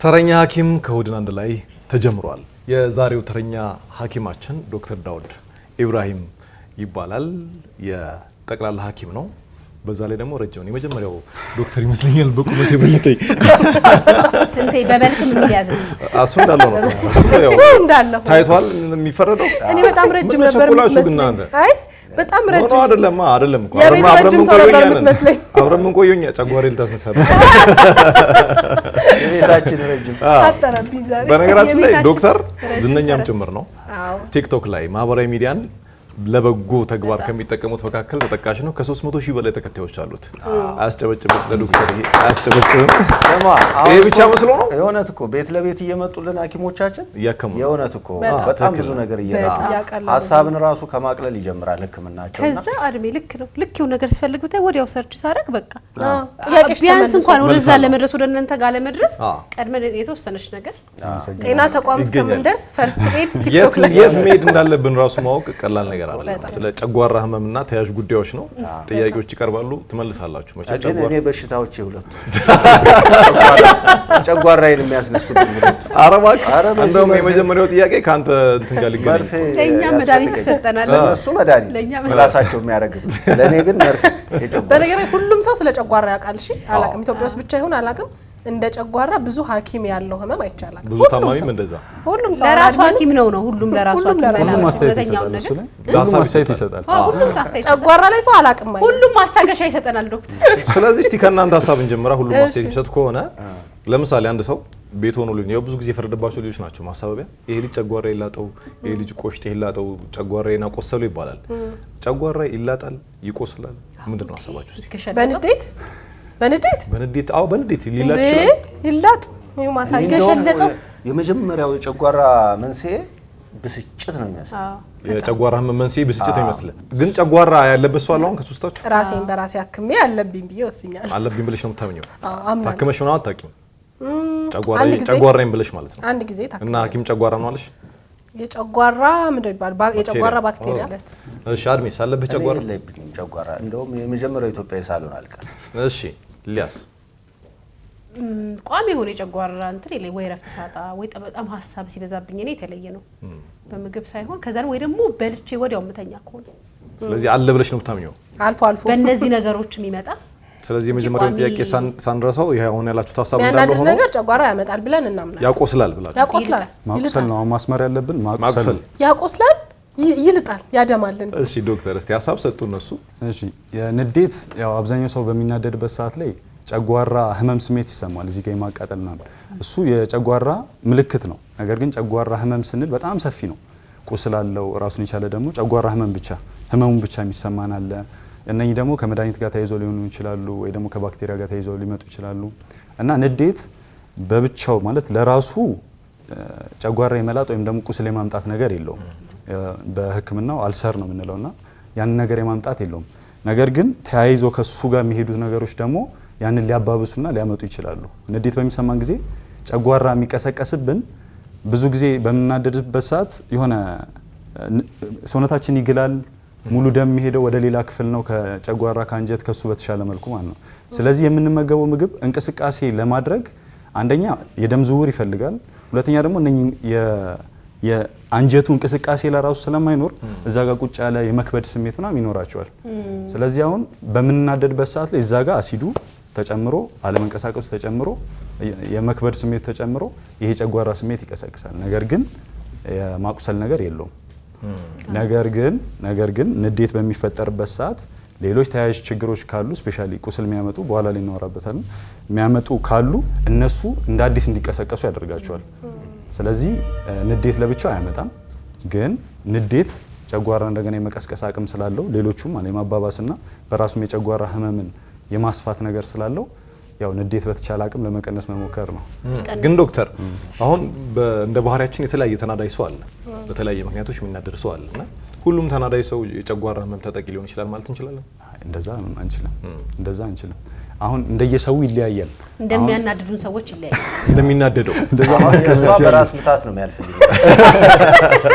ተረኛ ሐኪም ከእሁድ አንድ ላይ ተጀምሯል። የዛሬው ተረኛ ሐኪማችን ዶክተር ዳውድ ኢብራሂም ይባላል። የጠቅላላ ሐኪም ነው። በዛ ላይ ደግሞ ረጅም ነው። የመጀመሪያው ዶክተር ይመስለኛል በቁመት የበለጠኝ ስንቴ በበልክም የሚያዝ እሱ እንዳለው ታይቷል። የሚፈረደው እኔ በጣም ረጅም ነበር የምትመስለኝ። አይ በጣም ረጅም አይደለም እኮ አብረን ምን ቆየኛ ጨጓሬ ልታስነሳለ የቤታችን ረጅም አጠራብኝ ዛሬ። በነገራችን ላይ ዶክተር ዝነኛም ጭምር ነው። ቲክቶክ ላይ ማህበራዊ ሚዲያን ለበጎ ተግባር ከሚጠቀሙት መካከል ተጠቃሽ ነው። ከ300 ሺህ በላይ ተከታዮች አሉት። አያስጨበጭብም ለዶክተር ይሄ አያስጨበጭብም። ይሄ ብቻ መስሎ ነው። የእውነት እኮ ቤት ለቤት እየመጡልን ሐኪሞቻችን እያከሙ የእውነት እኮ በጣም ብዙ ነገር እየረዳ ሐሳብን ራሱ ከማቅለል ይጀምራል ህክምናቸውና ከዛ አድሜ ልክ ነው ልክ ይሁን ነገር ሲፈልግ ብታይ ወዲያው ሰርች ሳረግ በቃ ቢያንስ እንኳን ወደዛ ለመድረስ ወደ እናንተ ጋር ለመድረስ ቀድመ የተወሰነች ነገር ጤና ተቋም እስከምንደርስ ፈርስት ኤድ ቲክቶክ ላይ የት መሄድ እንዳለብን ራሱ ማወቅ ቀላል ነገር አይደለም። ስለ ጨጓራ ህመምና ተያዥ ጉዳዮች ነው። ጥያቄዎች ይቀርባሉ፣ ትመልሳላችሁ። መቼ ጨጓራ እኔ በሽታዎች ሁለቱ ጨጓራዬን የሚያስነሱብኝ ሁለቱ አረባክ እንደውም የመጀመሪያው ጥያቄ ካንተ እንትን ጋር ሊገናኝ ለኛ መድኃኒት ይሰጠናል። ለነሱ መድኃኒት ራሳቸው የሚያደርጉ ለኔ ግን መርፌ የጨጓራ በነገራችን ሁሉም ሰው ስለ ጨጓራ ያውቃል። እሺ አላቅም ኢትዮጵያ ውስጥ ብቻ ይሁን አላቅም እንደ ጨጓራ ብዙ ሐኪም ያለው ህመም አይቻላል። ብዙ ታማሚም እንደዛ ሁሉም ሰው ለራሱ ሐኪም ነው ሁሉም ለራሱ ሐኪም ሁሉም ማስተያየት ይሰጣል። ጨጓራ ላይ ሰው አላቅም ማለት ሁሉም ማስታገሻ ይሰጠናል ዶክተር። ስለዚህ እስቲ ከእናንተ ሐሳብ እንጀምራ። ሁሉም ማስተያየት ይሰጥ ከሆነ ለምሳሌ አንድ ሰው ቤት ሆኖ ልጅ ነው ብዙ ጊዜ ፈረደባቸው ልጆች ናቸው ማሳበቢያ ይሄ ልጅ ጨጓራ ይላጠው፣ ይሄ ልጅ ቆሽጤ ይላጠው፣ ጨጓራዬን አቆሰሉ ይባላል። ጨጓራ ይላጣል፣ ይቆስላል። ምንድነው ሐሳባችሁ እስቲ? በንዴት አዎ በንዴት ሊላጥ ይችላል። ይላጥ ይሄ ማሳየት ገሸለጠው የመጀመሪያው የጨጓራ መንስኤ ብስጭት ነው የሚመስለው። የጨጓራ ህመም መንስኤ ብስጭት ይመስላል። ግን ጨጓራ ያለበት ሰው አሁን ከሶስታችሁ ራሴን በራሴ አክሜ ያለብኝ ብዬ ወስኛለሁ። አለብኝ ብለሽ ነው የምታምኚው? አዎ ታክመሽ ነው አታውቂም? ጨጓራዬን ብለሽ ማለት ነው። አንድ ጊዜ ታክመሽ እና ሐኪም ጨጓራ ነው አለሽ? የጨጓራ ምንድን ይባል የጨጓራ ባክቴሪያ። እሺ አድሜስ አለበት ጨጓራ? የለብኝም ጨጓራ። እንደውም የመጀመሪያው ኢትዮጵያ ሳሎን አልቀር። እሺ ሊያስ ቋሚ የሆነ የጨጓራ እንትን ላይ ወይ ረፍት ሳጣ ወይ በጣም ሐሳብ ሲበዛብኝ እኔ የተለየ ነው በምግብ ሳይሆን ከዛን ወይ ደግሞ በልቼ ወዲያው ምተኛ ከሆነ ስለዚህ አለ ብለሽ ነው የምታምኚው? አልፎ አልፎ በእነዚህ ነገሮች የሚመጣ ስለዚህ የመጀመሪያውን ጥያቄ ሳንረሳው ይሄ አሁን ያላችሁት ሐሳብ እንዳለ ሆኖ ነገር ጨጓራ ያመጣል ብለን እናምናለን። ያቆስላል ብላችሁ ያቆስላል ማቁሰል ነው ማስመር ያለብን ማቁሰል ያቆስላል ይልጣል ያደማልን። እሺ ዶክተር እስቲ ሐሳብ ሰጡ እነሱ። እሺ የንዴት ያው አብዛኛው ሰው በሚናደድበት ሰዓት ላይ ጨጓራ ህመም ስሜት ይሰማል። እዚህ ጋር የማቃጠል ምናምን እሱ የጨጓራ ምልክት ነው። ነገር ግን ጨጓራ ህመም ስንል በጣም ሰፊ ነው። ቁስል አለው ራሱን የቻለ ደግሞ ጨጓራ ህመሙን ብቻ የሚሰማን አለ። እነኚህ ደግሞ ከመድኃኒት ጋር ተያይዘው ሊሆኑ ይችላሉ ወይ ደግሞ ከባክቴሪያ ጋር ተያይዘው ሊመጡ ይችላሉ። እና ንዴት በብቻው ማለት ለራሱ ጨጓራ የመላጥ ወይም ደግሞ ቁስል የማምጣት ነገር የለውም። በህክምናው አልሰር ነው የምንለውና ያንን ነገር የማምጣት የለውም። ነገር ግን ተያይዞ ከሱ ጋር የሚሄዱት ነገሮች ደግሞ ያንን ሊያባብሱና ሊያመጡ ይችላሉ። ንዴት በሚሰማን ጊዜ ጨጓራ የሚቀሰቀስብን ብዙ ጊዜ በምናደድበት ሰዓት የሆነ ሰውነታችን ይግላል። ሙሉ ደም የሚሄደው ወደ ሌላ ክፍል ነው ከጨጓራ ከአንጀት ከሱ በተሻለ መልኩ ማለት ነው። ስለዚህ የምንመገበው ምግብ እንቅስቃሴ ለማድረግ አንደኛ የደም ዝውውር ይፈልጋል። ሁለተኛ ደግሞ እነኚህ የአንጀቱ እንቅስቃሴ ለራሱ ስለማይኖር እዛ ጋር ቁጭ ያለ የመክበድ ስሜት ምናምን ይኖራቸዋል። ስለዚህ አሁን በምንናደድበት ሰዓት ላይ እዛ ጋር አሲዱ ተጨምሮ አለመንቀሳቀሱ ተጨምሮ የመክበድ ስሜት ተጨምሮ ይሄ ጨጓራ ስሜት ይቀሰቅሳል። ነገር ግን የማቁሰል ነገር የለውም። ነገር ግን ንዴት በሚፈጠርበት ሰዓት ሌሎች ተያያዥ ችግሮች ካሉ ስፔሻሊ ቁስል የሚያመጡ በኋላ ላይ እናወራበታለን የሚያመጡ ካሉ እነሱ እንደ አዲስ እንዲቀሰቀሱ ያደርጋቸዋል። ስለዚህ ንዴት ለብቻው አያመጣም። ግን ንዴት ጨጓራ እንደገና የመቀስቀስ አቅም ስላለው ሌሎቹም ማለት የማባባስና በራሱም የጨጓራ ህመምን የማስፋት ነገር ስላለው ያው ንዴት በተቻለ አቅም ለመቀነስ መሞከር ነው። ግን ዶክተር አሁን እንደ ባህሪያችን የተለያየ ተናዳጅ ሰው አለ፣ በተለያየ ምክንያቶች የሚናደድ ሰው አለ እና ሁሉም ተናዳጅ ሰው የጨጓራ ህመም ተጠቂ ሊሆን ይችላል ማለት እንችላለን? እንደዛ አንችልም። አሁን እንደየሰው ይለያያል። እንደሚያናድዱን ሰዎች ይለያያል። እንደሚናደደው እሷ በራስ ምታት ነው የሚያልፍልኝ።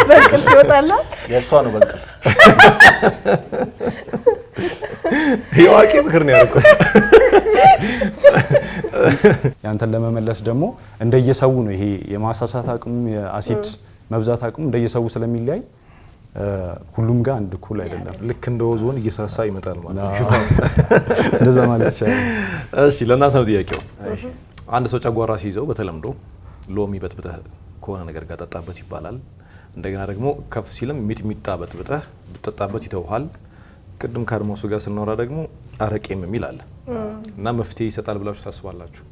በእንቅልፍ ይወጣል። የእሷ ነው በእንቅልፍ የዋቂ ምክር ነው ያልኩት። ያንተን ለመመለስ ደግሞ እንደየሰው ነው ይሄ የማሳሳት አቅሙ የአሲድ መብዛት አቅሙ እንደየሰው ስለሚለያይ ሁሉም ጋር አንድ እኩል አይደለም። ልክ እንደ ኦዞን እየሳሳ ይመጣል ማለት ነው። እንደዛ ማለት ይቻላል። እሺ ለእናንተ ነው ጥያቄው። አንድ ሰው ጨጓራ ሲይዘው በተለምዶ ሎሚ በጥብጠህ ከሆነ ነገር ጋር ጠጣበት ይባላል። እንደገና ደግሞ ከፍ ሲልም ሚጥሚጣ በጥብጠህ ብትጠጣበት ይተውሃል። ቅድም ከአድማሱ ጋር ስናወራ ደግሞ አረቄም የሚል አለ እና መፍትሄ ይሰጣል ብላችሁ ታስባላችሁ?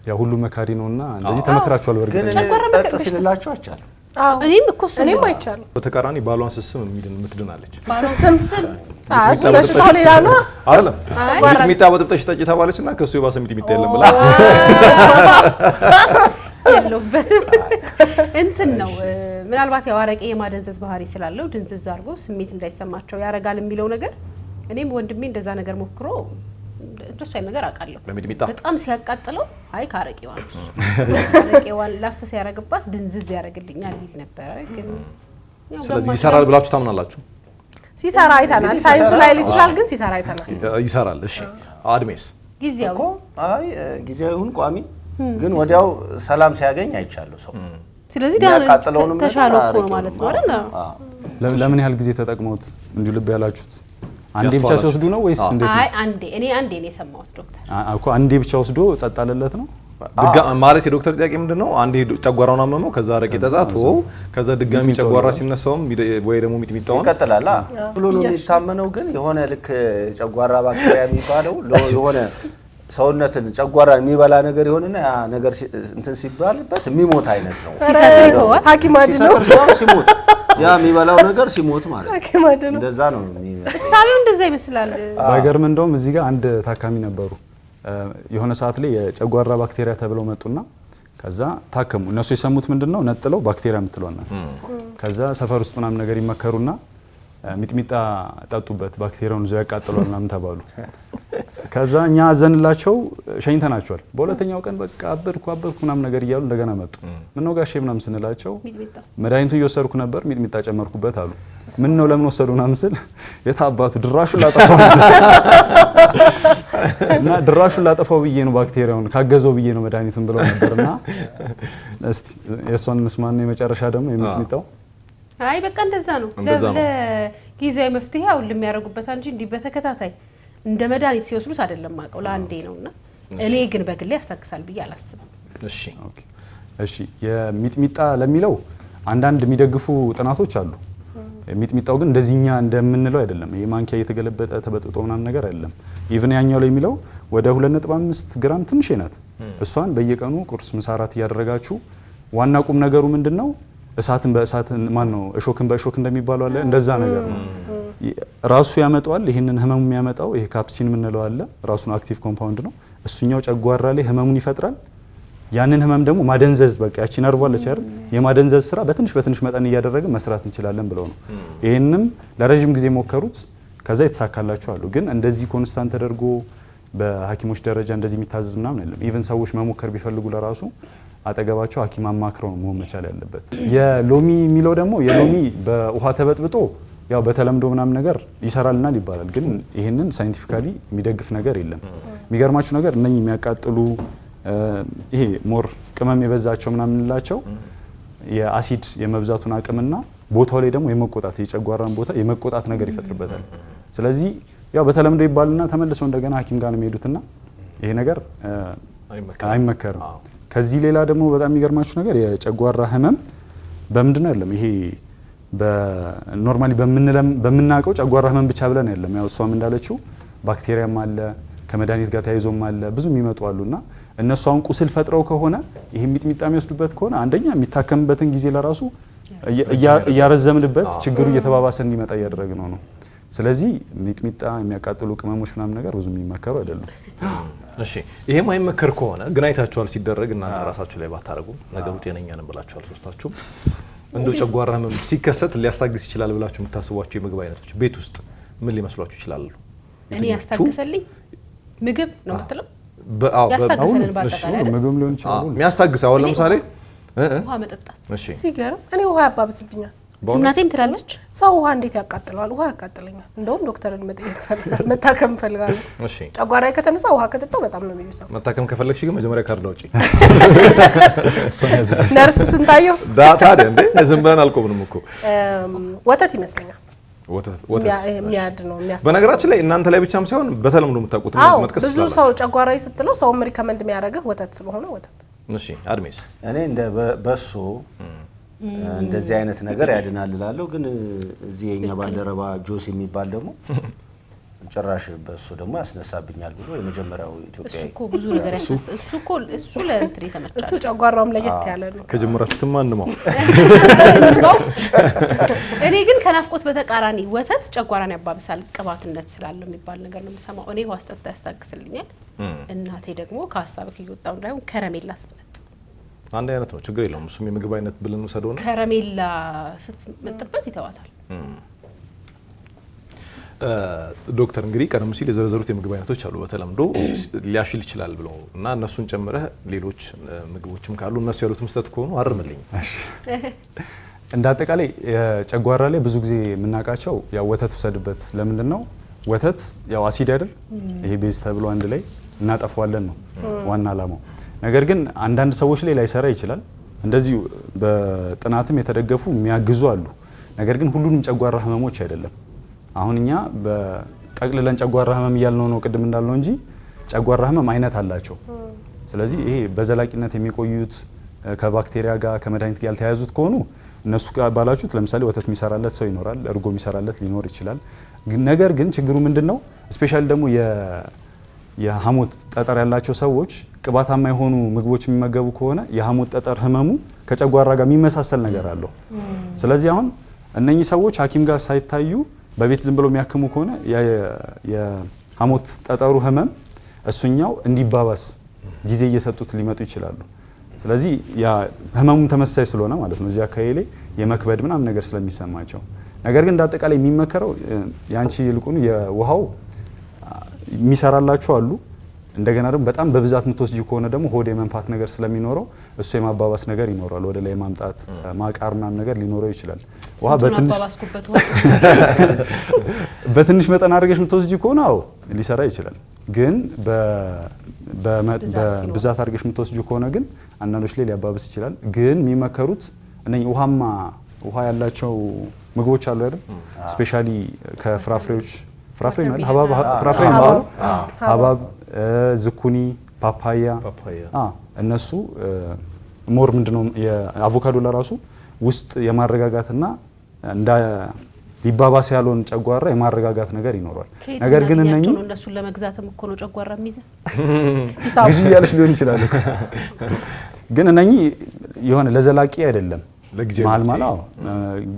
ያ ሁሉ መካሪ ነውና እንደዚህ ተመክራችኋል? በርግጥ ግን ጸጥ ሲልላችሁ አይቻልም። እኔም እኮ እኔም አይቻልም። በተቃራኒ ባሏን ስስም የምትድናለች። ስስም በሽታው ሌላ ነው አይደለም። ሚጥሚጣ በጥብጠሽ ጠጪ ተባለችና ከሱ የባሰ ሚጥሚጣ የለም ብላ የለውበትም እንትን ነው። ምናልባት ያው አረቄ የማደንዘዝ ባህሪ ስላለው ድንዝዝ አድርጎ ስሜት እንዳይሰማቸው ያረጋል የሚለው ነገር እኔም ወንድሜ እንደዛ ነገር ሞክሮ እንደሱ አይነት ነገር አውቃለሁ። በጣም ሲያቃጥለው አይ ካረቄዋን ላፍ ሲያረግባት ድንዝዝ ያረግልኛል ይል ነበር። ግን ስለዚህ ይሰራል ብላችሁ ታምናላችሁ? ሲሰራ አይተናል። ሳይንሱ ላይ ይችላል ግን ሲሰራ አይተናል። ይሰራል። እሺ አድሜስ ጊዜው እኮ አይ ጊዜው ይሁን ቋሚ ግን ወዲያው ሰላም ሲያገኝ አይቻለሁ ሰው። ስለዚህ ተሻለ እኮ ነው ማለት ነው አይደል? ለምን ያህል ጊዜ ተጠቅመውት እንዲሁ ልብ ያላችሁት? አንዴ ብቻ ሲወስዱ ነው ወይስ እንዴት? አይ አንዴ ነው የሰማሁት ዶክተር እኮ አንዴ ብቻ ወስዶ ጸጥ አለለት ነው ማለት የዶክተር ጥያቄ ምንድነው? አንዴ ጨጓራውን አመመው ከዛ አረቄ ጠጣቶ ከዛ ድጋሚ ጨጓራ ሲነሳውም ወይ ደግሞ ሚጥሚጣውን ይቀጥላል ብሎ ነው የሚታመነው። ግን የሆነ ልክ ጨጓራ ባክቴሪያ የሚባለው የሆነ ሰውነትን ጨጓራ የሚበላ ነገር ይሆንና ያ ነገር እንትን ሲባልበት የሚሞት አይነት ነው። ሲሰክረው ሐኪም አድነው ሲሞት ያ የሚበላው ነገር ሲሞት ማለት ሐኪም አድነው እንደዛ ነው የሚመስለው። ሳቢው እንደዛ ይመስላል። ባይገርም እንደውም እዚህ ጋር አንድ ታካሚ ነበሩ። የሆነ ሰዓት ላይ የጨጓራ ባክቴሪያ ተብለው መጡና ከዛ ታከሙ። እነሱ የሰሙት ምንድነው ነጥለው ባክቴሪያ የምትለውና ከዛ ሰፈር ውስጥ ምናምን ነገር ይመከሩና ሚጥሚጣ ጠጡበት ባክቴሪያውን ዘው ያቃጥሏል ምናምን ተባሉ። ከዛ እኛ አዘንላቸው ሸኝተናቸዋል። በሁለተኛው ቀን በቃ አበድኩ ምናምን ነገር እያሉ እንደገና መጡ። ምን ነው ጋሼ ምናምን ስንላቸው መድኃኒቱ እየወሰድኩ ነበር ሚጥሚጣ ጨመርኩበት አሉ። ምን ነው ለምን ወሰዱ ምናምን ስል የታባቱ ድራሹን ላጠፋው እና ድራሹን ላጠፋው ብዬ ነው ባክቴሪያውን ካገዘው ብዬ ነው መድኃኒቱን ብለው ነበርና እስቲ የሷን እንስማና የመጨረሻ ደግሞ የሚጥሚጣው አይ በቃ እንደዛ ነው። ለጊዜያዊ መፍትሄ አሁን ለሚያረጉበት እንጂ እንዲህ በተከታታይ እንደ መድኃኒት ሲወስዱት አይደለም ማቀው ለአንዴ ነውና እኔ ግን በግሌ ያስታክሳል ብዬ አላስብም። እሺ የሚጥሚጣ ለሚለው አንዳንድ የሚደግፉ ጥናቶች አሉ። የሚጥሚጣው ግን እንደዚህኛ እንደምንለው አይደለም። ይሄ ማንኪያ እየተገለበጠ ተበጥጦ ምናምን ነገር አይደለም። ኢቭን ያኛው ላይ የሚለው ወደ 2.5 ግራም ትንሽ ናት። እሷን በየቀኑ ቁርስ ምሳ ራት እያደረጋችሁ ዋና ቁም ነገሩ ምንድነው እሳትን በእሳት ማን ነው እሾክን በእሾክ እንደሚባለው አለ እንደዛ ነገር ነው። ራሱ ያመጣዋል። ይሄንን ህመሙ የሚያመጣው ይሄ ካፕሲን የምንለው አለ ራሱን አክቲቭ ኮምፓውንድ ነው። እሱኛው ጨጓራ ላይ ህመሙን ይፈጥራል። ያንን ህመም ደግሞ ማደንዘዝ በቃ ያቺ ነርቭ አለች አይደል የማደንዘዝ ስራ በትንሽ መጠን እያደረገ መስራት እንችላለን ብለው ነው። ይሄንም ለረጅም ጊዜ ሞከሩት። ከዛ የተሳካላቸው አሉ። ግን እንደዚህ ኮንስታንት ተደርጎ በሐኪሞች ደረጃ እንደዚህ የሚታዘዝ ምናምን አይደለም። ኢቭን ሰዎች መሞከር ቢፈልጉ ለራሱ አጠገባቸው ሐኪም አማክረው መሆን መቻል ያለበት። የሎሚ የሚለው ደግሞ የሎሚ በውሃ ተበጥብጦ ያው በተለምዶ ምናምን ነገር ይሰራልናል ይባላል። ግን ይሄንን ሳይንቲፊካሊ የሚደግፍ ነገር የለም። የሚገርማችሁ ነገር እነኚህ የሚያቃጥሉ ይሄ ሞር ቅመም የበዛቸው ምናምን እንላቸው የአሲድ የመብዛቱን አቅምና ቦታው ላይ ደግሞ የመቆጣት የጨጓራን ቦታ የመቆጣት ነገር ይፈጥርበታል። ስለዚህ ያው በተለምዶ ይባልና ተመልሰው እንደገና ሐኪም ጋር ነው የሚሄዱትና ይሄ ነገር አይመከርም። ከዚህ ሌላ ደግሞ በጣም የሚገርማችሁ ነገር የጨጓራ ህመም በምንድነው አይደለም ይሄ በኖርማሊ በምናውቀው ጨጓራ ህመም ብቻ ብለን አይደለም። ያው እሷም እንዳለችው ባክቴሪያም አለ ከመድኃኒት ጋር ተያይዞም አለ ብዙ የሚመጡ አሉና እነሱ አሁን ቁስል ፈጥረው ከሆነ ይሄ ሚጥሚጣ የሚወስዱበት ከሆነ አንደኛ የሚታከምበትን ጊዜ ለራሱ እያረዘምንበት ችግሩ እየተባባሰ እንዲመጣ እያደረግነው ነው። ስለዚህ ሚጥሚጣ የሚያቃጥሉ ቅመሞች ምናምን ነገር ብዙ የሚመከሩ አይደለም። እሺ ይሄም አይመከር ከሆነ ግን አይታችኋል ሲደረግ እናንተ ራሳችሁ ላይ ባታረጉ ነገሩ ጤነኛ ነን ብላችኋል ሶስታችሁም። እንደው ጨጓራ ህመም ሲከሰት ሊያስታግስ ይችላል ብላችሁ የምታስቧቸው የምግብ አይነቶች ቤት ውስጥ ምን ሊመስሏችሁ ይችላሉ? እኔ ያስታግሰልኝ ምግብ ነው የምትለው? ያስታግሰልን ባጠቃላይ ምግብ ሊሆን ይችላል የሚያስታግስ አሁን ለምሳሌ ውሃ መጠጣት። እሺ ሲገርም እኔ ውሃ ያባብስብኛል። እናቴም ትላለች ሰው ውሃ እንዴት ያቃጥለዋል? ውሃ ያቃጥለኛል። እንደውም ዶክተርን መጠየቅ ፈልጋለሁ፣ መታከም ፈልጋለሁ። እሺ ጨጓራዬ ከተነሳ ውሃ ከጠጣው በጣም ነው የሚብሰው። መታከም ከፈለግሽ ግን መጀመሪያ ካርድ አውጪ። ነርስ ስንታየው ታዲያ እንዴ ዝም ብለን አልቆምንም እኮ። ወተት ይመስለኛል ወተት የሚያድ ነው የሚያስታውሰው። በነገራችን ላይ እናንተ ላይ ብቻም ሳይሆን በተለምዶ የምታውቁት መጥቀስ ብዙ ሰው ጨጓራዬ ስትለው ሰው ሪከመንድ የሚያደርግህ ወተት ስለሆነ ወተት። እሺ አድሜስ እኔ እንደ በሶ እንደዚህ አይነት ነገር ያድናል እላለሁ። ግን እዚህ የኛ ባልደረባ ጆስ የሚባል ደግሞ ጭራሽ በሶ ደግሞ ያስነሳብኛል ብሎ የመጀመሪያው ኢትዮጵያዊ። እሱ እኮ ብዙ ነገር እሱ ለእንትን የተመታ እሱ ጨጓራውም ለየት ያለ ነው። ከጀመራችሁትም አንማው። እኔ ግን ከናፍቆት በተቃራኒ ወተት ጨጓራን ያባብሳል ቅባትነት ስላለው የሚባል ነገር ነው የምሰማው። እኔ ውሃ ስጠጣ ያስታግስልኛል። እናቴ ደግሞ ከሀሳብክ እየወጣው እንዳይሆን ከረሜላ ስትመጥ አንድ አይነት ነው፣ ችግር የለውም። እሱም የምግብ አይነት ብለን ወሰደው ነው። ከረሜላ ስትመጥበት ይተዋታል። ዶክተር እንግዲህ ቀደም ሲል የዘረዘሩት የምግብ አይነቶች አሉ በተለምዶ ሊያሽል ይችላል ብለው እና እነሱን ጨምረህ ሌሎች ምግቦችም ካሉ እነሱ ያሉት መስጠት ከሆኑ አርምልኝ። እንደ አጠቃላይ ጨጓራ ላይ ብዙ ጊዜ የምናውቃቸው ያው ወተት ውሰድበት። ለምንድን ነው ወተት ያው አሲድ አይደል? ይሄ ቤዝ ተብሎ አንድ ላይ እናጠፋዋለን ነው ዋና አላማው። ነገር ግን አንዳንድ ሰዎች ላይ ላይሰራ ይችላል። እንደዚህ በጥናትም የተደገፉ የሚያግዙ አሉ። ነገር ግን ሁሉንም ጨጓራ ህመሞች አይደለም። አሁን እኛ በጠቅልለን ጨጓራ ህመም እያልነው ነው ቅድም እንዳልነው እንጂ ጨጓራ ህመም አይነት አላቸው። ስለዚህ ይሄ በዘላቂነት የሚቆዩት ከባክቴሪያ ጋር ከመድኃኒት ጋር ያልተያያዙት ከሆኑ እነሱ ጋር ባላችሁት ለምሳሌ ወተት የሚሰራለት ሰው ይኖራል፣ እርጎ የሚሰራለት ሊኖር ይችላል። ነገር ግን ችግሩ ምንድነው? ስፔሻሊ ደግሞ የሐሞት ጠጠር ያላቸው ሰዎች ቅባታማ የሆኑ ምግቦች የሚመገቡ ከሆነ የሐሞት ጠጠር ህመሙ ከጨጓራ ጋር የሚመሳሰል ነገር አለው። ስለዚህ አሁን እነኚህ ሰዎች ሐኪም ጋር ሳይታዩ በቤት ዝም ብለው የሚያክሙ ከሆነ የሐሞት ጠጠሩ ህመም እሱኛው እንዲባባስ ጊዜ እየሰጡት ሊመጡ ይችላሉ። ስለዚህ ያ ህመሙም ተመሳሳይ ስለሆነ ማለት ነው እዚህ አካባቢ ላይ የመክበድ ምናምን ነገር ስለሚሰማቸው። ነገር ግን እንዳጠቃላይ የሚመከረው ያንቺ ይልቁኑ የውሃው የሚሰራላችሁ አሉ። እንደገና ደግሞ በጣም በብዛት የምትወስጂ ከሆነ ደግሞ ሆድ የመንፋት ነገር ስለሚኖረው እሱ የማባባስ ነገር ይኖራል። ወደ ላይ ማምጣት ማቃር ምናምን ነገር ሊኖረው ይችላል። ውሃ በትንሽ መጠን አድርገሽ የምትወስጂ ከሆነ አዎ ሊሰራ ይችላል። ግን በብዛት አድርገሽ የምትወስጂ ከሆነ ግን አንዳንዶች ላይ ሊያባብስ ይችላል። ግን የሚመከሩት እነኚህ ውሃ ያላቸው ምግቦች አሉ አይደል? ስፔሻሊ ከፍራፍሬዎች ፍራፍሬ ነው ፍራፍሬ ነው ሀባብ፣ ዝኩኒ፣ ፓፓያ እነሱ ሞር ምንድነው የአቮካዶ ለራሱ ውስጥ የማረጋጋትና እንደ ሊባባስ ያለውን ጨጓራ የማረጋጋት ነገር ይኖራል። ነገር ግን እነሱን ለመግዛትም እኮ ነው ጨጓራ የሚይዘ ግዢ ያለሽ ሊሆን ይችላል። ግን እነኚህ የሆነ ለዘላቂ አይደለም፣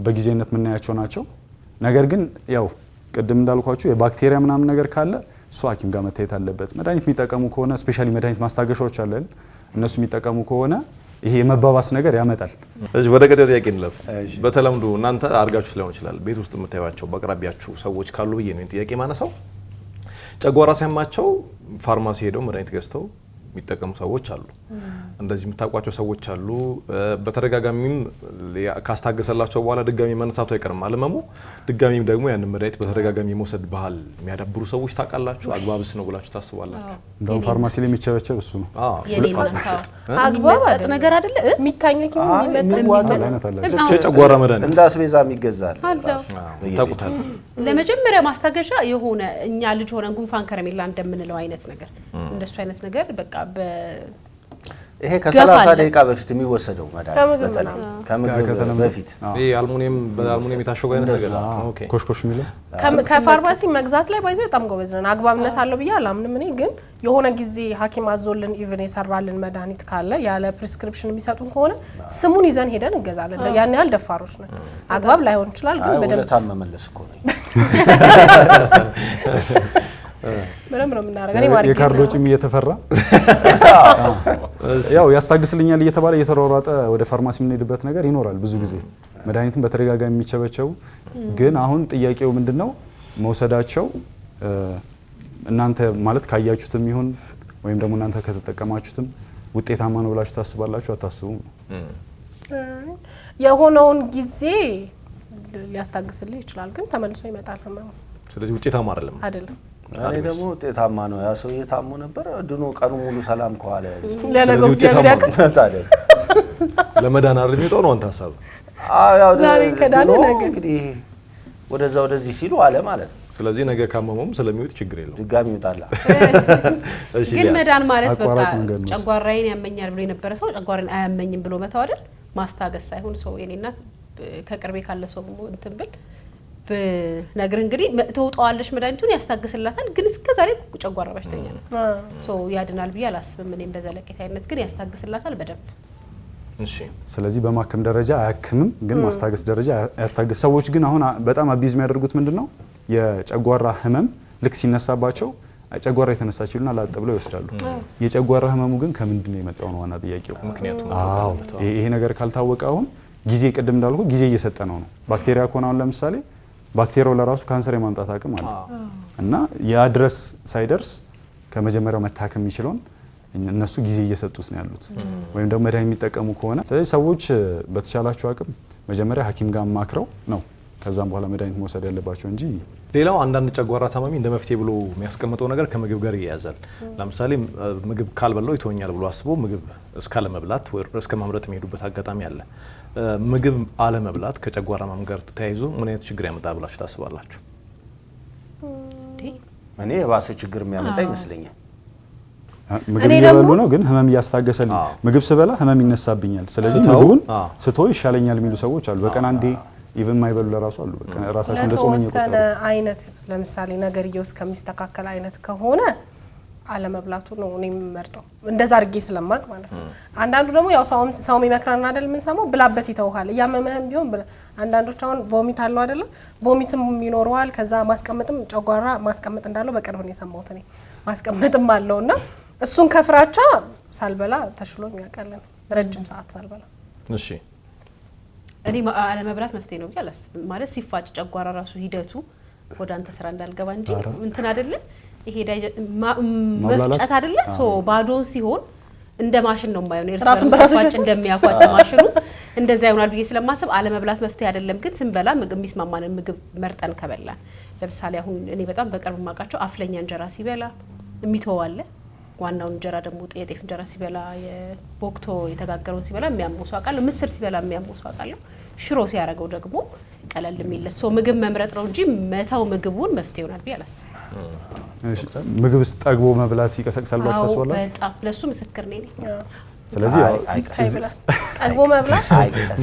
በጊዜነት የምናያቸው ናቸው። ነገር ግን ያው ቅድም እንዳልኳችሁ የባክቴሪያ ምናምን ነገር ካለ እሱ ሐኪም ጋር መታየት አለበት። መድኃኒት የሚጠቀሙ ከሆነ ስፔሻሊ መድኃኒት ማስታገሻዎች አሉ አይደል? እነሱ የሚጠቀሙ ከሆነ ይሄ የመባባስ ነገር ያመጣል። እዚህ ወደ ቀጣዩ ጥያቄ እንለፍ። በተለምዶ እናንተ አድርጋችሁ ሊሆን ይችላል ቤት ውስጥ የምታዩቸው በአቅራቢያችሁ ሰዎች ካሉ ብዬ ነው ጥያቄ ማነሳው። ጨጓራ ሲያማቸው ፋርማሲ ሄደው መድኃኒት ገዝተው የሚጠቀሙ ሰዎች አሉ። እንደዚህ የምታውቋቸው ሰዎች አሉ። በተደጋጋሚም ካስታገሰላቸው በኋላ ድጋሚ መነሳቱ አይቀርም አለመሙ። ድጋሚም ደግሞ ያንን መድኃኒት በተደጋጋሚ የመውሰድ ባህል የሚያዳብሩ ሰዎች ታውቃላችሁ? አግባብስ ነው ብላችሁ ታስባላችሁ? እንደውም ፋርማሲ ላይ የሚቸበቸብ እሱ ነው። አግባብ ነገር አይደለ? የሚታኘክ የጨጓራ መድኃኒት እንደ አስቤዛ የሚገዛል ታውቁታል። ለመጀመሪያ ማስታገሻ የሆነ እኛ ልጅ ሆነን ጉንፋን ከረሜላ እንደምንለው አይነት ነገር እንደሱ አይነት ነገር በቃ ይሄ ከ30 ደቂቃ በፊት የሚወሰደው መድኃኒት በተለይ ከምግብ በፊት ይሄ በአልሙኒየም የታሸገ አይነት ነገር ኦኬ ኮሽኮሽ የሚለው ከፋርማሲ መግዛት ላይ ባይዘው በጣም ጎበዝ ነን። አግባብነት አለው ብዬ አላምንም እኔ። ግን የሆነ ጊዜ ሐኪም አዞልን ኢቭን የሰራልን መድኃኒት ካለ ያለ ፕሪስክሪፕሽን የሚሰጡን ከሆነ ስሙን ይዘን ሄደን እንገዛለን። ያን ያህል ደፋሮች ነን። አግባብ ላይሆን ይችላል ግን በደንብ ታመመለስ እኮ ነው ምንም ነው የምናደርገው። የካርድ ወጪም እየተፈራ ያው ያስታግስልኛል እየተባለ እየተሯሯጠ ወደ ፋርማሲ የምንሄድበት ነገር ይኖራል። ብዙ ጊዜ መድኃኒትም በተደጋጋሚ የሚቸበቸው ግን አሁን ጥያቄው ምንድነው መውሰዳቸው እናንተ ማለት ካያችሁትም ይሁን ወይም ደግሞ እናንተ ከተጠቀማችሁትም ውጤታማ ነው ብላችሁ ታስባላችሁ አታስቡም? የሆነውን ጊዜ ሊያስታግስልህ ይችላል፣ ግን ተመልሶ ይመጣል ህመሙ። ስለዚህ ውጤታማ አይደለም። እኔ ደግሞ ውጤታማ ነው። ያ ሰው የታሙ ነበር ድኖ ቀኑ ሙሉ ሰላም ከዋለ ለነገው እግዚአብሔር ያውቃል። ታዲያ ለመዳን አይደል የሚወጣው ነው አንተ ሀሳብ? ያው ዛሬ ከዳነ ነገ እንግዲህ ወደዛ ወደዚህ ሲሉ አለ ማለት ነው። ስለዚህ ነገ ካመመውም ስለሚወጥ ችግር የለውም ድጋሚ ይወጣላ። እሺ ግን መዳን ማለት በቃ አቋራጭ መንገድ ነው። ጨጓራዬን ያመኛል ብሎ የነበረ ሰው ጨጓራዬን አያመኝም ብሎ መተው አይደል? ማስታገስ ሳይሆን ሰው የኔ እናት ከቅርቤ ካለ ሰው እንትን ብል በነገር እንግዲህ ተውጣዋለሽ መድኃኒቱን ያስታግስላታል። ግን እስከዛሬ ጨጓራ በሽተኛ ነው ሶ ያድናል ብዬ አላስብም። እኔም በዘለቄታዊነት ግን ያስታግስላታል በደንብ። እሺ ስለዚህ በማከም ደረጃ አያክምም፣ ግን ማስታገስ ደረጃ ያስታግስ። ሰዎች ግን አሁን በጣም አቢዝ የሚያደርጉት ምንድነው የጨጓራ ህመም ልክ ሲነሳባቸው ጨጓራ የተነሳች ይሉና ላጥ ብለው ይወስዳሉ። የጨጓራ ህመሙ ግን ከምንድን ነው የመጣው ነው ዋና ጥያቄው። ምክንያቱም ይሄ ነገር ካልታወቀ አሁን ጊዜ ቅድም እንዳልኩ ጊዜ እየሰጠ ነው። ባክቴሪያ ከሆነ አሁን ለምሳሌ ባክቴሪያው ለራሱ ካንሰር የማምጣት አቅም አለ እና ያ ድረስ ሳይደርስ ከመጀመሪያው መታከም የሚችለውን እነሱ ጊዜ እየሰጡት ነው ያሉት፣ ወይም ደግሞ መድኃኒት የሚጠቀሙ ከሆነ። ስለዚህ ሰዎች በተቻላቸው አቅም መጀመሪያ ሐኪም ጋር ማክረው ነው ከዛም በኋላ መድኃኒት መውሰድ ያለባቸው እንጂ። ሌላው አንዳንድ ጨጓራ ታማሚ እንደ መፍትሄ ብሎ የሚያስቀምጠው ነገር ከምግብ ጋር ይያያዛል። ለምሳሌ ምግብ ካልበላው ይተወኛል ብሎ አስቦ ምግብ እስካለ መብላት ወይ እስከ ማምረጥ የሚሄዱበት አጋጣሚ አለ። ምግብ አለ መብላት ከጨጓራ ህመም ጋር ተያይዞ ምን አይነት ችግር ያመጣ ብላችሁ ታስባላችሁ? እኔ የባሰ ችግር የሚያመጣ ይመስለኛል። ምግብ እየበሉ ነው ግን ህመም እያስታገሰልኝ፣ ምግብ ስበላ ህመም ይነሳብኛል ስለዚህ ምግቡን ስቶ ይሻለኛል የሚሉ ሰዎች አሉ። በቀን አንዴ ኢቭን ማይበሉ ለራሱ አሉ። በቃ ራሳቸው እንደጾመኝ ይቆጠሩ። አይነት ለምሳሌ ነገርየው እስከሚስተካከል አይነት ከሆነ አለመብላቱ ነው እኔ የምመርጠው፣ እንደዛ አድርጌ ስለማቅ ማለት ነው። አንዳንዱ ደግሞ ያው ሰው የሚመክረን አይደል የምንሰማው፣ ብላበት ይተውሃል እያመመህም ቢሆን ብላ። አንዳንዶች አሁን ቮሚት አለው አይደለ፣ ቮሚትም ይኖረዋል። ከዛ ማስቀመጥም ጨጓራ ማስቀመጥ እንዳለው በቅርብ ነው የሰማሁት እኔ፣ ማስቀመጥም አለውና እሱን ከፍራቻ ሳልበላ ተሽሎኝ ያውቃል፣ ረጅም ሰዓት ሳልበላ። እሺ እኔ አለመብላት መፍትሄ ነው ብዬ አላስብም። ማለት ሲፋጭ ጨጓራ ራሱ ሂደቱ ወደ አንተ ስራ እንዳልገባ እንጂ እንትን አይደለ፣ ይሄ መፍጨት አይደለ። ሶ ባዶን ሲሆን እንደ ማሽን ነው የማይሆነው፣ እርሱን በራሱ እንደሚያፋጭ ማሽኑ እንደዛ ይሆናል ብዬ ስለማስብ አለመብላት መፍትሄ አይደለም። ግን ስንበላ ምግብ የሚስማማንን ምግብ መርጠን ከበላን፣ ለምሳሌ አሁን እኔ በጣም በቅርብ ማውቃቸው አፍለኛ እንጀራ ሲበላ የሚተው አለ። ዋናው እንጀራ ደግሞ የጤፍ እንጀራ ሲበላ የቦክቶ የተጋገረው ሲበላ የሚያሞሱ አቃለ፣ ምስር ሲበላ የሚያሞሱ አቃለ፣ ሽሮ ሲያረጋው ደግሞ ቀለል የሚለስ ሶ ምግብ መምረጥ ነው እንጂ መታው ምግቡን መፍትሄ ይሆናል ብዬ አላስብም። ምግብስ ጠግቦ መብላት ይቀሰቅሳል ብላችሁ ታስባላችሁ? በጣም ለሱ ምስክር ነኝ። ስለዚህ ጠግቦ መብላት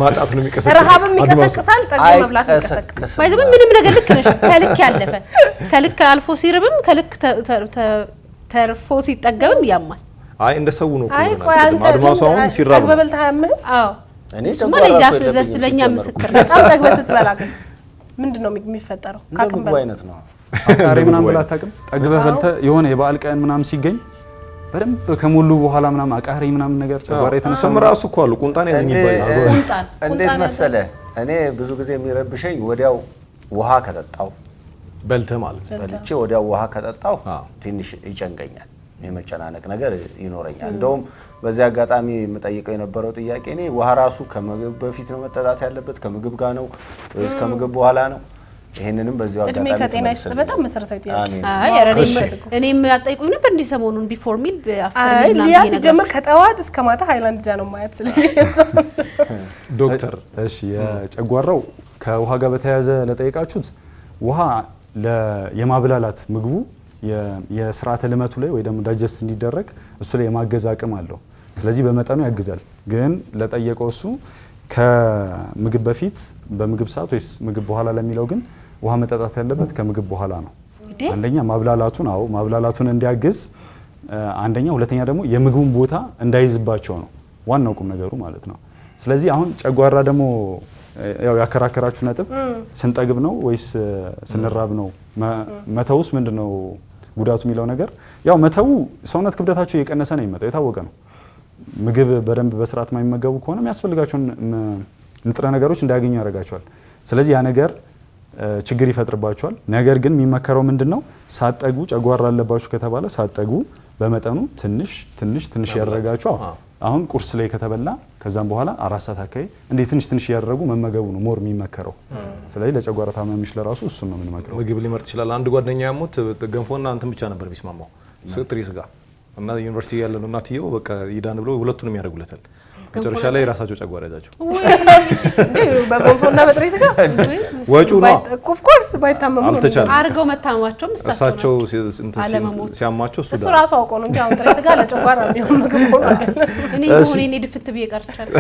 ማጣት ነው የሚቀሰቅሰው፣ ረሃብም ይቀሰቅሳል፣ ጠግቦ መብላት ይቀሰቅሳል። ባይዘም ምንም ነገር ልክ ነሽ። ከልክ ያለፈ ከልክ አልፎ ሲርብም ከልክ ተርፎ ሲጠገብም ያማል። አይ እንደ ሰው ነው አድማሷውን ሲራብ ጠግበህ በልተህ አያምህም? አዎ እኔ እሱማ ለኛ ምስክር ነው። በጣም ጠግበህ ስትበላ ግን ምንድነው የሚፈጠረው? ከምግቡ አይነት ነው። አቃሪ ምናምን ብላ አታውቅም? ጠግበህ በልተህ የሆነ የበዓል ቀን ምናምን ሲገኝ በደንብ ከሞሉ በኋላ ምናምን አቃሪ ምናምን ነገር ጨጓራ የተነሳ ስም ራሱ እኮ አሉ ቁንጣን ያዘኝ ይባላል። እንዴት መሰለ እኔ ብዙ ጊዜ የሚረብሸኝ ወዲያው ውሃ ከጠጣው በልተህ ማለት ነው። በልቼ ወዲያው ውሃ ከጠጣው ትንሽ ይጨንቀኛል፣ የመጨናነቅ ነገር ይኖረኛል። እንደውም በዚህ አጋጣሚ የምጠይቀው የነበረው ጥያቄ እኔ ውሃ ራሱ ከምግብ በፊት ነው መጠጣት ያለበት ከምግብ ጋር ነው ወይስ ከምግብ በኋላ ነው? ይሄንንም በዚሁ አጋጣሚ እድሜ ከጤና ይስጥ። በጣም መሰረታዊ ጥያቄ። አይ እኔም አጠይቁኝ ነበር እንደ ሰሞኑን ቢፎር ሚል አፍተር ሚል ሊያ ሲጀምር ከጠዋት እስከ ማታ ሃይላንድ ይዛ ነው ማየት ስለዚህ ዶክተር እሺ የጨጓራው ከውሃ ጋር በተያያዘ ለጠይቃችሁት ውሃ የማብላላት ምግቡ የስርዓተ ልመቱ ላይ ወይ ደግሞ ዳይጀስት እንዲደረግ እሱ ላይ የማገዝ አቅም አለው። ስለዚህ በመጠኑ ያግዛል። ግን ለጠየቀው እሱ ከምግብ በፊት በምግብ ሰዓት ወይስ ምግብ በኋላ ለሚለው ግን ውሃ መጠጣት ያለበት ከምግብ በኋላ ነው። አንደኛ ማብላላቱን እንዲያግዝ አንደኛ፣ ሁለተኛ ደግሞ የምግቡን ቦታ እንዳይዝባቸው ነው ዋናው ቁም ነገሩ ማለት ነው። ስለዚህ አሁን ጨጓራ ደግሞ ያው ያከራከራችሁ ነጥብ ስንጠግብ ነው ወይስ ስንራብ ነው? መተውስ ምንድነው ጉዳቱ የሚለው ነገር ያው መተው ሰውነት ክብደታቸው እየቀነሰ ነው የሚመጣው የታወቀ ነው። ምግብ በደንብ በስርዓት የማይመገቡ ከሆነ የሚያስፈልጋቸውን ንጥረ ነገሮች እንዳያገኙ ያደርጋቸዋል። ስለዚህ ያ ነገር ችግር ይፈጥርባቸዋል። ነገር ግን የሚመከረው ምንድነው ሳጠጉ ጨጓራ አለባችሁ ከተባለ ሳጠጉ በመጠኑ ትንሽ ያደረጋችሁ አሁን ቁርስ ላይ ከተበላ ከዛም በኋላ 4 ሰዓት አካባቢ እንዴ ትንሽ ያደረጉ መመገቡ ነው ሞር የሚመከረው። ስለዚህ ለጨጓራ ታማሚዎች ለራሱ እሱን ነው የምንመክረው። ምግብ ሊመርጥ ይችላል። አንድ ጓደኛ ያሞት ገንፎና እንትን ብቻ ነበር ቢስማማው ጥሬ ስጋ እና ዩኒቨርሲቲ ያለ ነው እናትየው በቃ ይዳን ብሎ ሁለቱንም ያደርጉለታል። መጨረሻ ላይ ራሳቸው ጨጓራ ያዛቸው። በገንፎና በጥሬ ስጋ ወጪው ነው ኦፍ ኮርስ ባይታመሙ አርገው መታመማቸውም እሳቸው ሲያማቸው እሱ ራሱ አውቆ ነው እንጂ አሁን ጥሬ ስጋ ለጨጓራ የሚሆን ምግብ ሆኖ አይደለም። እኔ ድፍት ብዬ ቀርቻለሁ።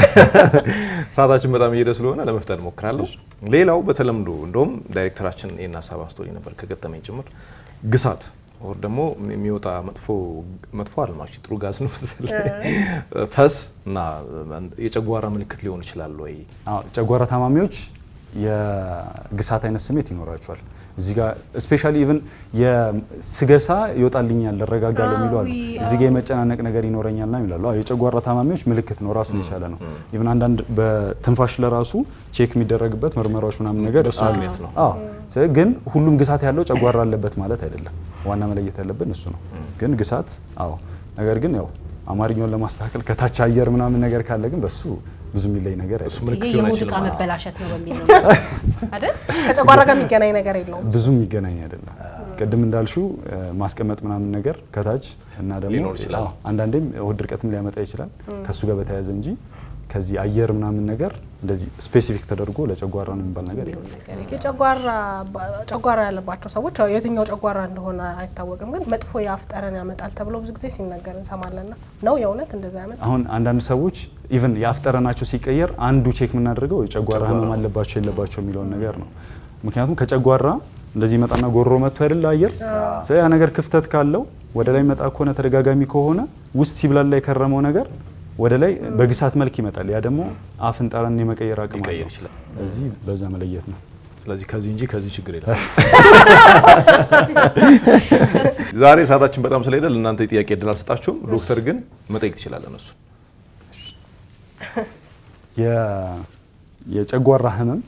ሰዓታችን በጣም እየሄደ ስለሆነ ለመፍጠር ሞክራለሁ። ሌላው በተለምዶ እንደውም ዳይሬክተራችን ይሄን ሀሳብ አስቶሪ ነበር ከገጠመኝ ጭምር ግሳት ወር ደግሞ የሚወጣ መጥፎ አልማሽ ጥሩ ጋዝ ነው ፈስ እና የጨጓራ ምልክት ሊሆን ይችላል ወይ? ጨጓራ ታማሚዎች የግሳት አይነት ስሜት ይኖራቸዋል። እዚህ ጋር ስፔሻሊ ኢቭን የስገሳ ይወጣልኛል ለረጋጋለ የሚሉ አሉ። እዚህ ጋር የመጨናነቅ ነገር ይኖረኛልና ይላሉ። የጨጓራ ታማሚዎች ምልክት ነው ራሱን የቻለ ነው። ኢቭን አንዳንድ በትንፋሽ ለራሱ ቼክ የሚደረግበት ምርመራዎች ምናምን ነገር ነው። ግን ሁሉም ግሳት ያለው ጨጓራ አለበት ማለት አይደለም። ዋና መለየት ያለብን እሱ ነው። ግን ግሳት ነገር ግን ያው አማርኛውን ለማስተካከል ከታች አየር ምናምን ነገር ካለ ግን በሱ ብዙ የሚለይ ነገር አይደለም። እሱ ምልክት ይሆናል የሙዚቃ መበላሸት ነው በሚል ነው አይደል? ከጨጓራ ጋር የሚገናኝ ነገር የለውም። ብዙ የሚገናኝ አይደለም። ቅድም እንዳልሽው ማስቀመጥ ምናምን ነገር ከታች እና ደግሞ አንዳንዴም ሆድ ድርቀትም ሊያመጣ ይችላል ከሱ ጋር በተያያዘ እንጂ ከዚህ አየር ምናምን ነገር እንደዚህ ስፔሲፊክ ተደርጎ ለጨጓራ ነው የሚባል ነገር የለም። ጨጓራ ያለባቸው ሰዎች የትኛው ጨጓራ እንደሆነ አይታወቅም፣ ግን መጥፎ የአፍ ጠረን ያመጣል ተብሎ ብዙ ጊዜ ሲነገር እንሰማለንና ነው የእውነት እንደዛ ያመጣል? አሁን አንዳንድ ሰዎች ኢቭን የአፍ ጠረናቸው ሲቀየር አንዱ ቼክ የምናደርገው የጨጓራ ህመም አለባቸው የለባቸው የሚለውን ነገር ነው። ምክንያቱም ከጨጓራ እንደዚህ መጣና ጎሮ መጥቶ አይደል አየር ያ ነገር ክፍተት ካለው ወደ ላይ መጣ ከሆነ ተደጋጋሚ ከሆነ ውስጥ ሲብላላ የከረመው ነገር ወደ ላይ በግሳት መልክ ይመጣል። ያ ደግሞ አፍን ጠረን የመቀየር አቅም አለው። እዚህ በዛ መለየት ነው። ስለዚህ ከዚህ እንጂ ከዚህ ችግር የለም። ዛሬ ሰዓታችን በጣም ስለሄደ ለእናንተ ጥያቄ እድል አልሰጣችሁም። ዶክተር ግን መጠየቅ ትችላለን። እሱ የጨጓራ ህመም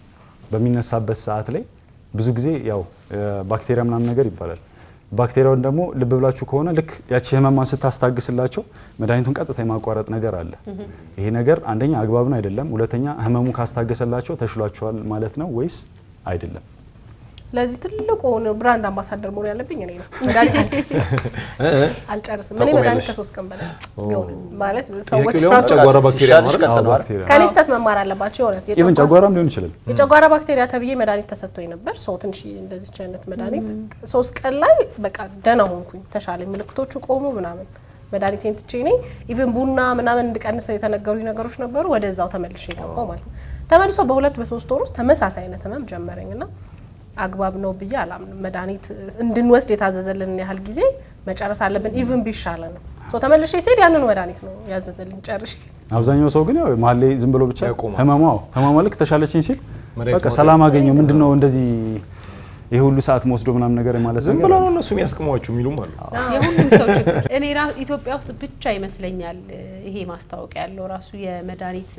በሚነሳበት ሰዓት ላይ ብዙ ጊዜ ያው ባክቴሪያ ምናምን ነገር ይባላል። ባክቴሪያውን ደግሞ ልብ ብላችሁ ከሆነ ልክ ያቺ ህመማን ስታስታግስላቸው መድኃኒቱን ቀጥታ የማቋረጥ ነገር አለ። ይሄ ነገር አንደኛ አግባብን አይደለም፣ ሁለተኛ ህመሙ ካስታገሰላቸው ተሽሏቸዋል ማለት ነው ወይስ አይደለም? ለዚህ ትልቁ ብራንድ አምባሳደር መሆን ያለብኝ እኔ ነው። መድኃኒት አልጨርስም። እኔ መድኃኒት ከ3 ቀን በላይ ማለት ሰዎች ራሱ ጨጓራ ባክቴሪያ ከኔ ስህተት መማር አለባቸው። የሆነት ኢቭን ጨጓራም ሊሆን ይችላል። የጨጓራ ባክቴሪያ ተብዬ መድኃኒት ተሰጥቶኝ ነበር። ትንሽ እንደዚህ አይነት መድኃኒት 3 ቀን ላይ በቃ ደህና ሆንኩኝ፣ ተሻለኝ፣ ምልክቶቹ ቆሙ ምናምን። መድኃኒቴን ትቼ እኔ ኢቭን ቡና ምናምን እንድቀንሰው የተነገሩኝ ነገሮች ነበሩ። ወደዛው ተመልሼ ገባው ማለት ነው። ተመልሶ በ2 በ3 ወር ውስጥ ተመሳሳይ አይነት ህመም ጀመረኝና አግባብ ነው ብዬ አላምንም። መድኃኒት እንድንወስድ የታዘዘልን ያህል ጊዜ መጨረስ አለብን። ኢቭን ቢሻለ ነው ተመልሼ ሲሄድ ያንን መድኃኒት ነው ያዘዘልኝ ጨርሼ። አብዛኛው ሰው ግን ያው መሀል ላይ ዝም ብሎ ብቻ ህመሟ ልክ ተሻለችኝ ሲል በቃ ሰላም አገኘው ምንድነው እንደዚህ የሁሉ ሰዓት ወስዶ ምናምን ነገር ማለት ነው። ዝም ብሎ ነው እነሱ የሚያስቀሟችሁ የሚሉም አሉ። የሁሉም ሰው ችግር እኔ ኢትዮጵያ ውስጥ ብቻ ይመስለኛል ይሄ ማስታወቂያ ያለው ራሱ የመድኃኒት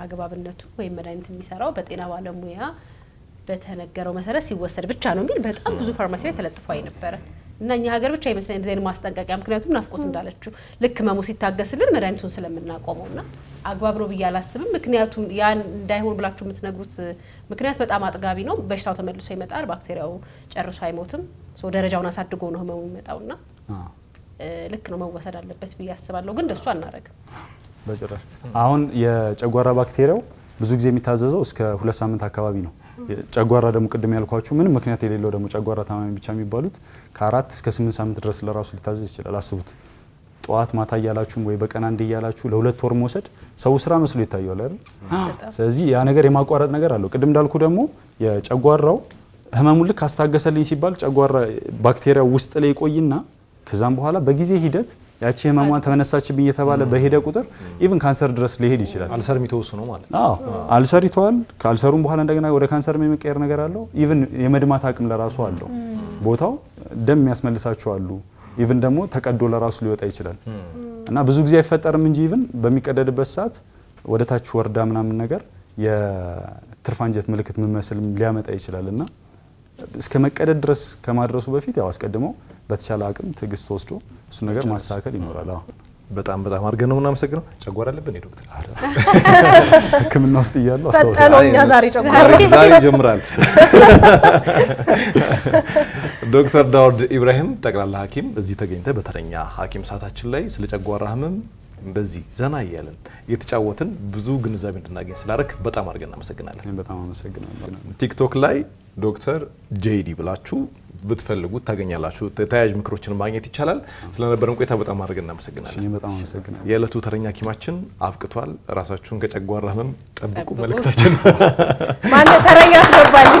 አግባብነቱ ወይም መድኃኒት የሚሰራው በጤና ባለሙያ በተነገረው መሰረት ሲወሰድ ብቻ ነው የሚል በጣም ብዙ ፋርማሲ ላይ ተለጥፎ አይነበረ እና እኛ ሀገር ብቻ ይመስለኛል እንደዚህ ማስጠንቀቂያ። ምክንያቱም ናፍቆት እንዳለችው ልክ ህመሙ ሲታገስልን መድኃኒቱን ስለምናቆመውና አግባብ ነው ብዬ አላስብም። ምክንያቱም ያን እንዳይሆን ብላችሁ የምትነግሩት ምክንያት በጣም አጥጋቢ ነው። በሽታው ተመልሶ ይመጣል፣ ባክቴሪያው ጨርሶ አይሞትም። ደረጃውን አሳድጎ ነው ህመሙ የሚመጣውና ልክ ነው መወሰድ አለበት ብዬ አስባለሁ። ግን እንደሱ አናረግም በጭራሽ። አሁን የጨጓራ ባክቴሪያው ብዙ ጊዜ የሚታዘዘው እስከ 2 ሳምንት አካባቢ ነው። ጨጓራ ደግሞ ቅድም ያልኳችሁ ምንም ምክንያት የሌለው ደግሞ ጨጓራ ታማሚ ብቻ የሚባሉት ከ4 እስከ 8 ሳምንት ድረስ ለራሱ ሊታዘዝ ይችላል። አስቡት፣ ጠዋት ማታ እያላችሁ ወይ በቀን አንድ እያላችሁ ለ2 ወር መውሰድ ሰው ስራ መስሎ ይታያል አይደል? ስለዚህ ያ ነገር የማቋረጥ ነገር አለው። ቅድም እንዳልኩ ደግሞ የጨጓራው ህመሙ ልክ አስታገሰልኝ ሲባል ጨጓራ ባክቴሪያው ውስጥ ላይ ይቆይና ከዛም በኋላ በጊዜ ሂደት ያቺ ህመሟን ተመነሳችብኝ የተባለ በሄደ ቁጥር ኢቭን ካንሰር ድረስ ሊሄድ ይችላል። አልሰር የሚተወሱ ነው ማለት ነው። አልሰር ይተዋል። ከአልሰሩም በኋላ እንደገና ወደ ካንሰር የሚቀየር ነገር አለው። ኢቭን የመድማት አቅም ለራሱ አለው። ቦታው ደም የሚያስመልሳቸው አሉ። ኢቭን ደግሞ ተቀዶ ለራሱ ሊወጣ ይችላል እና ብዙ ጊዜ አይፈጠርም እንጂ ኢቭን በሚቀደድበት ሰዓት ወደ ታች ወርዳ ምናምን ነገር የትርፍ አንጀት ምልክት መመስል ሊያመጣ ይችላልና እስከ መቀደድ ድረስ ከማድረሱ በፊት ያው አስቀድመው በተቻለ አቅም ትዕግስት ወስዶ እሱ ነገር ማስተካከል ይኖራል። በጣም አድርገን ነው የምናመሰግነው። ጨጓራ አለብን ዶክተር? ሕክምና ውስጥ እያለሁ ሰጠነው እኛ ዛሬ ጨጓራ ዛሬ ይጀምራል። ዶክተር ዳውድ ኢብራሂም ጠቅላላ ሐኪም እዚህ ተገኝተ በተረኛ ሐኪም ሰዓታችን ላይ ስለ ጨጓራ ህመም እንደዚህ ዘና እያለን የተጫወትን ብዙ ግንዛቤ እንድናገኝ ስላደረክ በጣም አድርገን እናመሰግናለን። በጣም አመሰግናለሁ። ቲክቶክ ላይ ዶክተር ጄዲ ብላችሁ ብትፈልጉት ታገኛላችሁ። ተያያዥ ምክሮችን ማግኘት ይቻላል። ስለነበረን ቆይታ በጣም አድርገን እናመሰግናለን። እኔ በጣም አመሰግናለሁ። የዕለቱ ተረኛ ሐኪማችን አብቅቷል። ራሳችሁን ከጨጓራ ህመም ጠብቁ መልእክታችን። ማን ተረኛ አስገባልኝ?